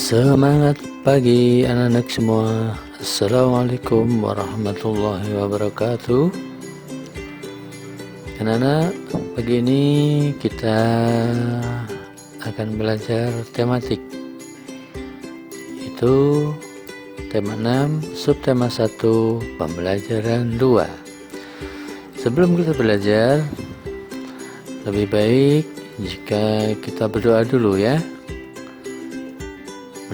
Semangat pagi anak-anak semua. Assalamualaikum warahmatullahi wabarakatuh. Anak-anak, pagi ini kita akan belajar tematik. Itu tema 6, subtema 1, pembelajaran 2. Sebelum kita belajar, lebih baik jika kita berdoa dulu ya.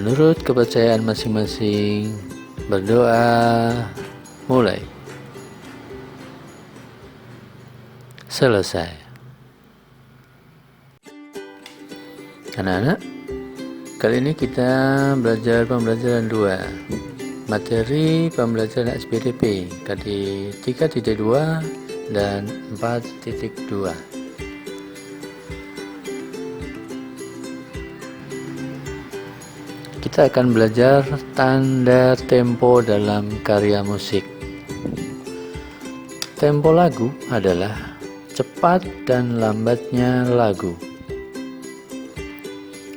Menurut kepercayaan masing-masing, berdoa mulai. Selesai. Anak-anak, kali ini kita belajar pembelajaran 2. Materi pembelajaran SPDP KD 3.2 dan 4.2. Kita akan belajar tanda tempo dalam karya musik. Tempo lagu adalah cepat dan lambatnya lagu.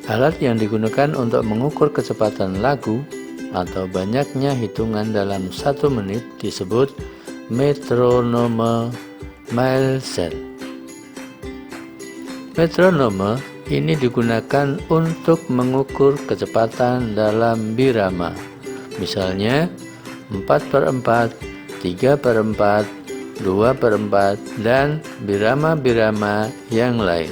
Alat yang digunakan untuk mengukur kecepatan lagu atau banyaknya hitungan dalam 1 menit disebut metronome Maelzel. Metronome ini digunakan untuk mengukur kecepatan dalam birama, misalnya 4/4, 3/4, 2/4, dan birama-birama yang lain.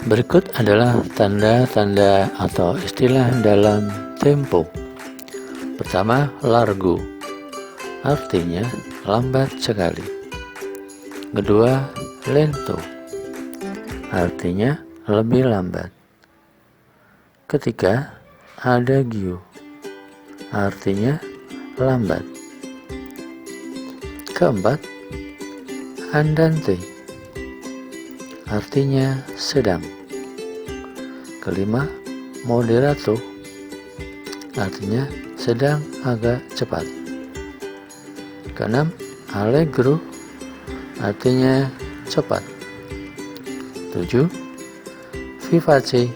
Berikut adalah tanda-tanda atau istilah dalam tempo. Pertama, largo, artinya lambat sekali. Kedua, lento, artinya lebih lambat. Ketiga, adagio, artinya lambat. Keempat, andante, artinya sedang. Kelima, moderato, artinya sedang agak cepat. Keenam, allegro, artinya cepat. 7. Vivace,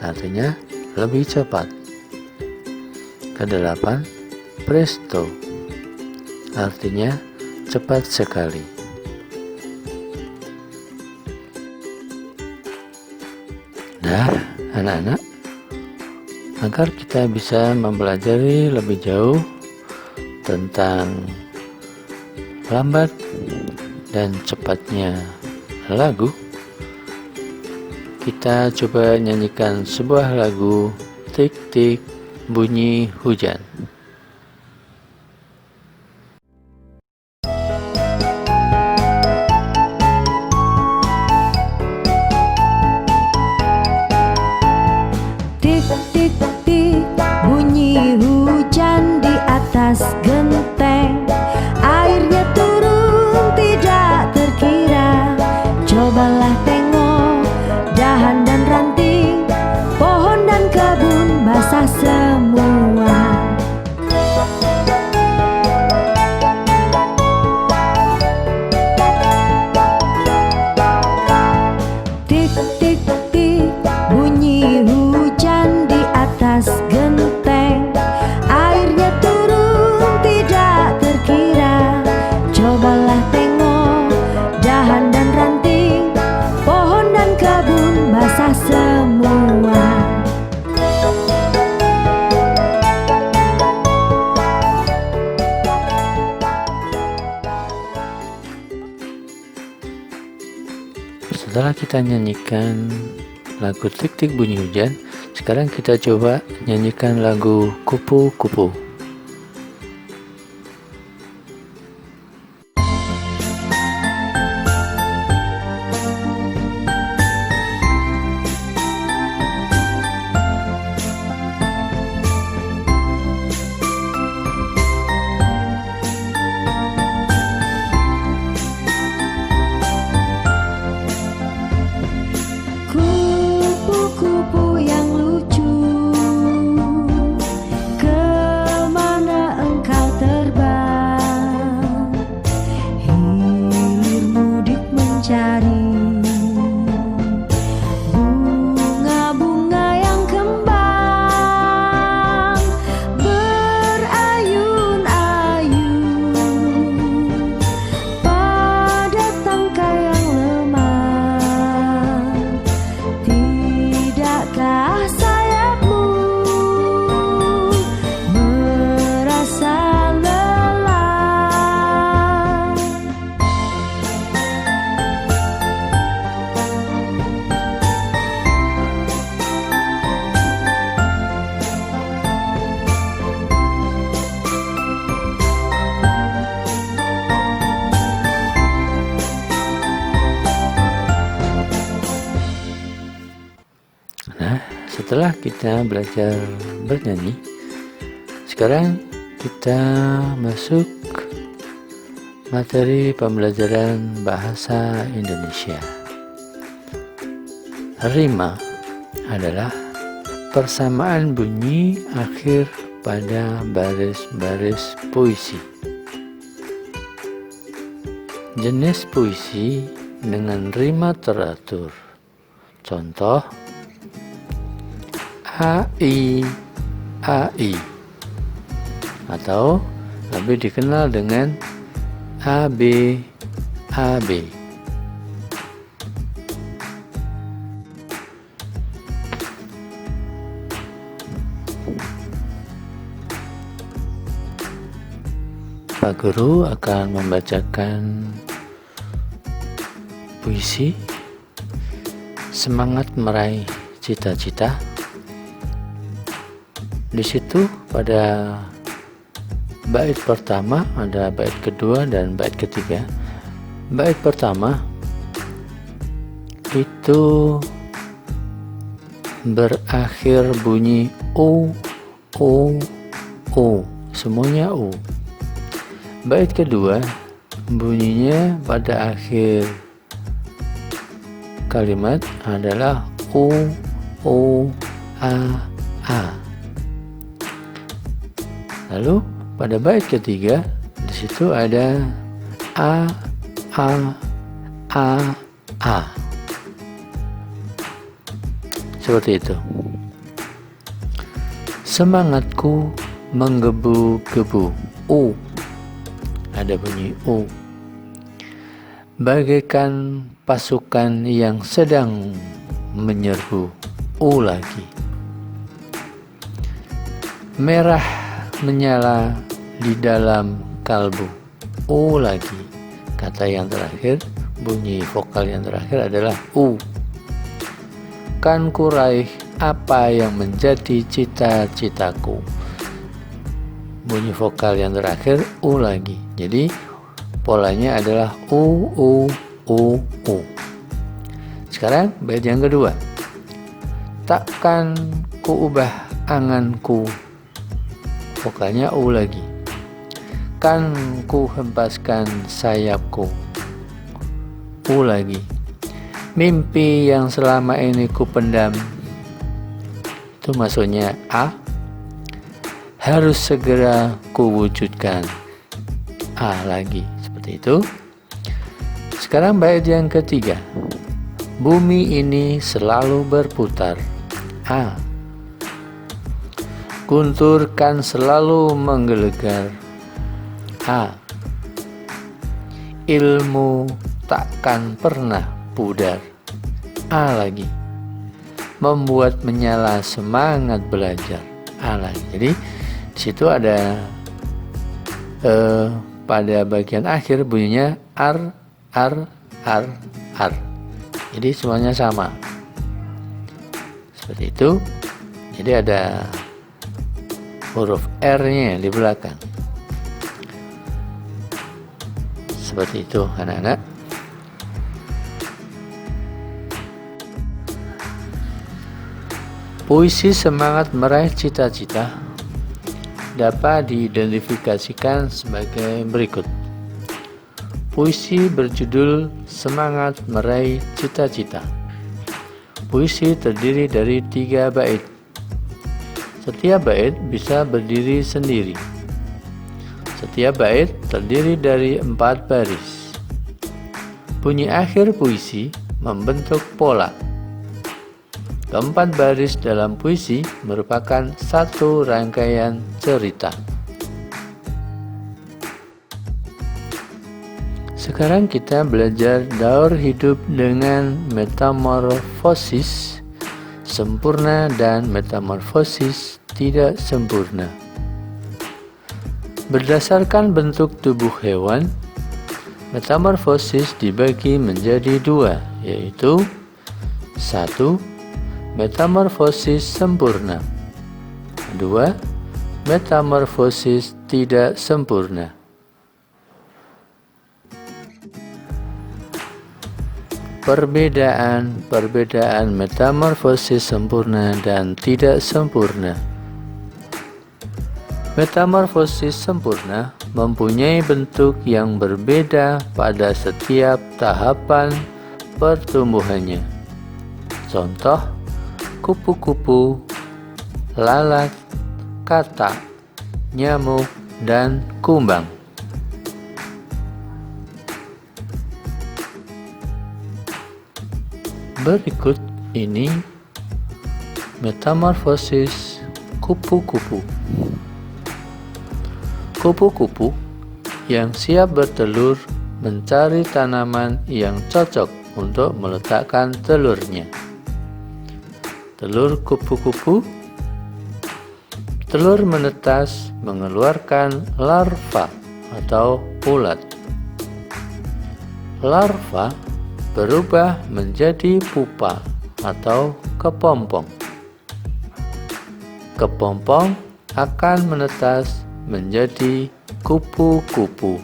artinya lebih cepat. Kedelapan, presto, artinya cepat sekali. Nah, anak-anak, agar kita bisa mempelajari lebih jauh tentang lambat dan cepatnya lagu, kita coba nyanyikan sebuah lagu Tik-tik bunyi hujan. Tik-tik-tik bunyi hujan di atas genteng. Airnya turun tidak terkira. Cobalah tengok dahan dan ranting, pohon dan kebun basah semua. Tik-tik-tik bunyi hujan di atas genteng. Airnya turun tidak terkira. Cobalah tengok dahan dan ranting, pohon dan kebun basah semua. Setelah kita nyanyikan lagu Tik-tik bunyi hujan, sekarang kita coba nyanyikan lagu Kupu-kupu. Kupu-kupu yang lucu, setelah kita belajar bernyanyi, sekarang kita masuk materi pembelajaran bahasa Indonesia. Rima adalah persamaan bunyi akhir pada baris-baris puisi. Jenis puisi dengan rima teratur. Contoh AI, AI, atau lebih dikenal dengan AB, AB. Pak Guru akan membacakan puisi Semangat Meraih Cita-Cita. Di situ pada bait pertama ada bait kedua dan bait ketiga. Bait pertama itu berakhir bunyi U, U, U, semuanya U. Bait kedua bunyinya pada akhir kalimat adalah U, U, A, A. Lalu pada bait ketiga di situ ada A, A, A, A. Seperti itu. Semangatku menggebu-gebu. U. Ada bunyi U. Bagaikan pasukan yang sedang menyerbu. U lagi. Merah menyala di dalam kalbu. U lagi. Kata yang terakhir, bunyi vokal yang terakhir adalah U. Kan kuraih apa yang menjadi cita-citaku. Bunyi vokal yang terakhir U lagi. Jadi polanya adalah U, U, U, U. Sekarang bait yang kedua. Takkan ku ubah anganku. Vokalnya U lagi. Kan ku hempaskan sayapku. U lagi. Mimpi yang selama ini ku pendam. Itu maksudnya A. Harus segera kuwujudkan. A lagi. Seperti itu. Sekarang bait yang ketiga. Bumi ini selalu berputar. A. Guntur kan selalu menggelegar. A. Ilmu takkan pernah pudar. A lagi. Membuat menyala semangat belajar. A lagi. Jadi di situ ada pada bagian akhir bunyinya ar, ar, ar, ar. Jadi semuanya sama. Seperti itu. Jadi ada huruf R-nya di belakang. Seperti itu anak-anak. Puisi semangat meraih cita-cita dapat diidentifikasikan sebagai berikut. Puisi berjudul Semangat Meraih Cita-Cita. Puisi terdiri dari 3 bait. Setiap bait bisa berdiri sendiri. Setiap bait terdiri dari 4 baris. Bunyi akhir puisi membentuk pola. Keempat baris dalam puisi merupakan satu rangkaian cerita. Sekarang kita belajar daur hidup dengan metamorfosis sempurna dan metamorfosis tidak sempurna. Berdasarkan bentuk tubuh hewan, metamorfosis dibagi menjadi 2, yaitu 1. Metamorfosis sempurna. 2. Metamorfosis tidak sempurna. perbedaan metamorfosis sempurna dan tidak sempurna. Metamorfosis sempurna mempunyai bentuk yang berbeda pada setiap tahapan pertumbuhannya. Contoh, kupu-kupu, lalat, katak, nyamuk, dan kumbang. Berikut ini metamorfosis kupu-kupu. Kupu-kupu yang siap bertelur mencari tanaman yang cocok untuk meletakkan telurnya. Telur kupu-kupu. Telur menetas mengeluarkan larva atau ulat. Larva berubah menjadi pupa atau kepompong. Kepompong akan menetas menjadi kupu-kupu.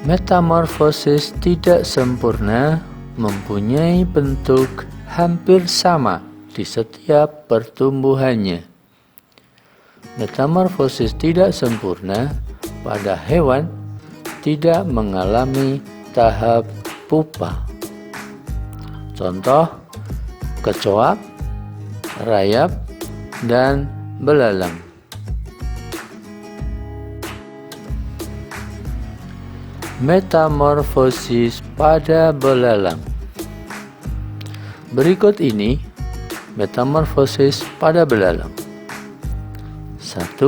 Metamorfosis tidak sempurna mempunyai bentuk hampir sama di setiap pertumbuhannya. Metamorfosis tidak sempurna pada hewan tidak mengalami tahap pupa. Contoh, kecoak, rayap, dan belalang. Metamorfosis pada belalang. Berikut ini metamorfosis pada belalang. 1.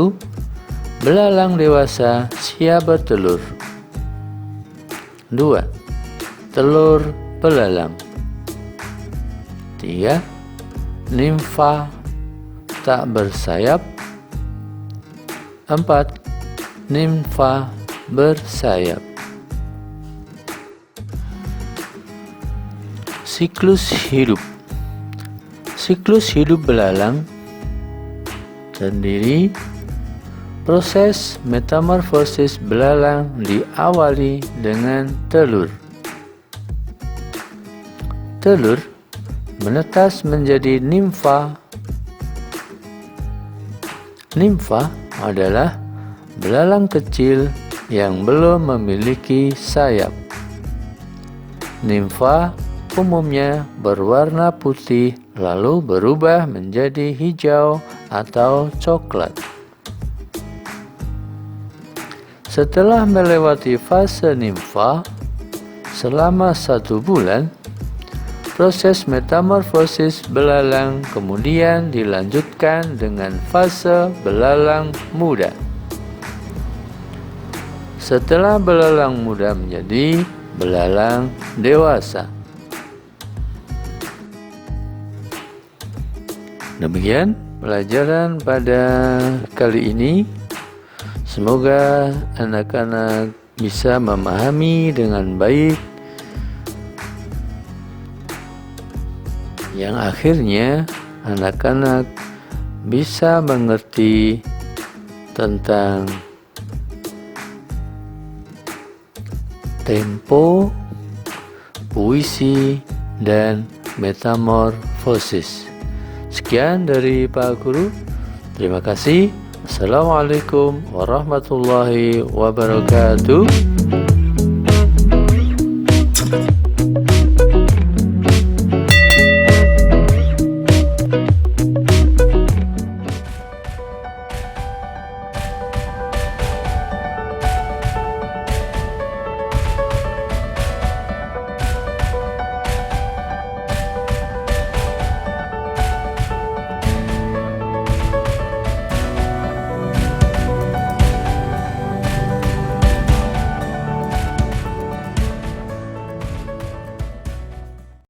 Belalang dewasa siap bertelur. 2. Telur belalang. 3. Nimfa tak bersayap. 4. Nimfa bersayap. Siklus hidup. Siklus hidup belalang terdiri proses metamorfosis belalang diawali dengan telur. Telur menetas menjadi nimfa. Nimfa adalah belalang kecil yang belum memiliki sayap. Nimfa umumnya berwarna putih lalu berubah menjadi hijau atau coklat. Setelah melewati fase nimfa selama 1 bulan, proses metamorfosis belalang kemudian dilanjutkan dengan fase belalang muda. Setelah belalang muda menjadi belalang dewasa. Demikian pelajaran pada kali ini. Semoga anak-anak bisa memahami dengan baik, yang akhirnya anak-anak bisa mengerti tentang tempo, puisi, dan metamorfosis. Sekian dari Pak Guru. Terima kasih. Assalamualaikum warahmatullahi wabarakatuh.